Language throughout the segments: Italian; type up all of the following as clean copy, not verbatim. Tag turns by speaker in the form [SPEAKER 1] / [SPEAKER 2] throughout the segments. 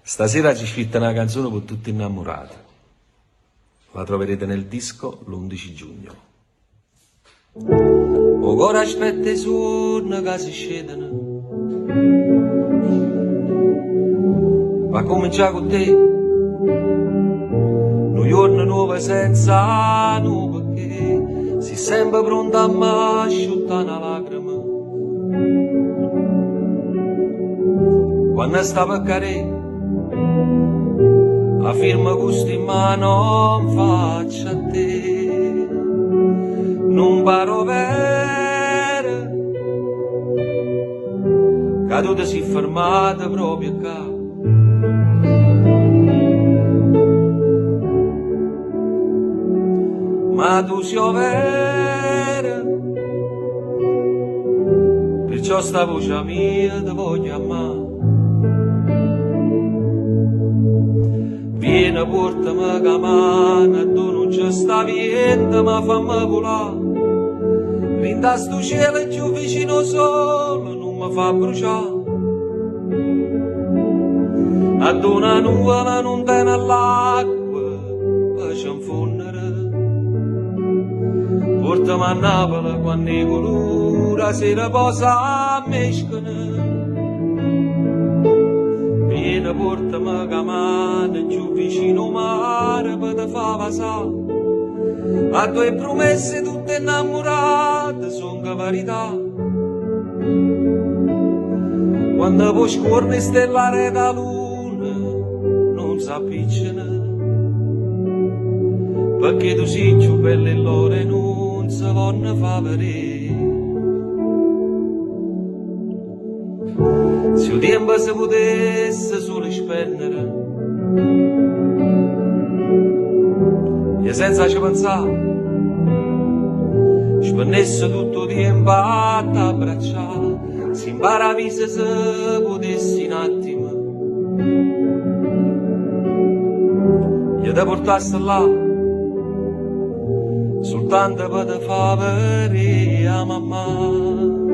[SPEAKER 1] Stasera ci scritta una canzone per tutti innamorati. La troverete nel disco l'11 giugno. O cuore aspetta i giorni che si scedono. Va a cominciare con te. Un giorno nuovo senza no perché si sempre pronta a me asciuttare una lacrima. Quando sta per cadere la firma gusto in mano faccia a te, non paro vera, che tu ti sei fermata proprio qua. Ma tu sei vera, perciò sta voce mia ti voglio amare. Vieni, portami la mano, tu non ci sta niente, ma fammi volare. Rinda sto cielo più vicino solo, non mi fa bruciare. A una nuvola non tiene all'acqua, per ci infondere. Portami a Napoli quando i colori si riposa a mescone. Vieni, portami la mano giù vicino al mare per te far passare. A tue promesse tutte innamorate sono che verità. Quando poi scorre stellare da luna non si appicciano, perché tu sei più bella e loro non si vogliono far vedere. Se il tempo si potesse solo spendere e senza ci pensare spendesse tutto il tempo a t'abbracciare, si impara a vivere se potessi un attimo e ti portassi là soltanto per te far vedere a mamma.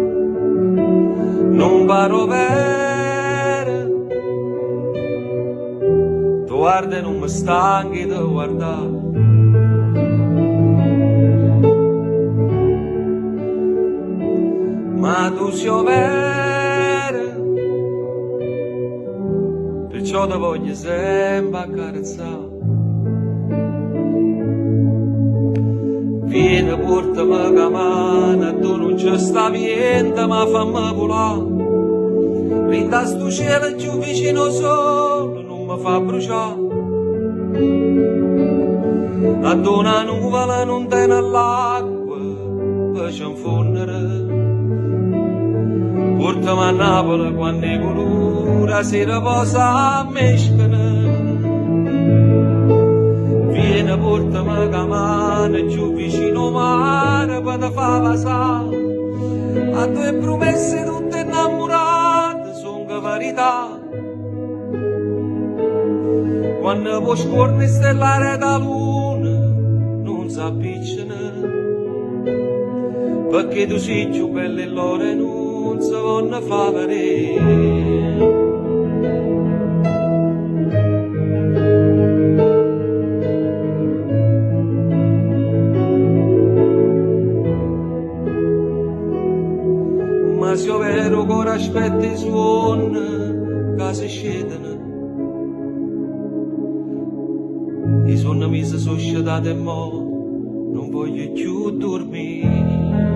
[SPEAKER 1] Non paro vera, tu guarda e non mi stanchi di guardare. Ma tu sei vera, perciò ti voglio sempre accarezzare. Vieni, portami la mano, tu non ci sta niente, ma fammi volare. Rinda sto cielo più vicino solo, non mi fa bruciare. A una nuvola non tiene all'acqua, per ci infondere. Portami a Napoli quando i colori si riposa a mescone. Vieni, portami la mano giù vicino al mare per te far passare. A tue promesse tutte innamorate sono che verità. Quando poi scorre stellare da luna non si appicciano, perché tu sei più bella e loro non si vogliono far vedere. Ma se è vero che ora aspetti i suoni che si scedono, i sonni mi si sono sciatati e mo non voglio più dormire.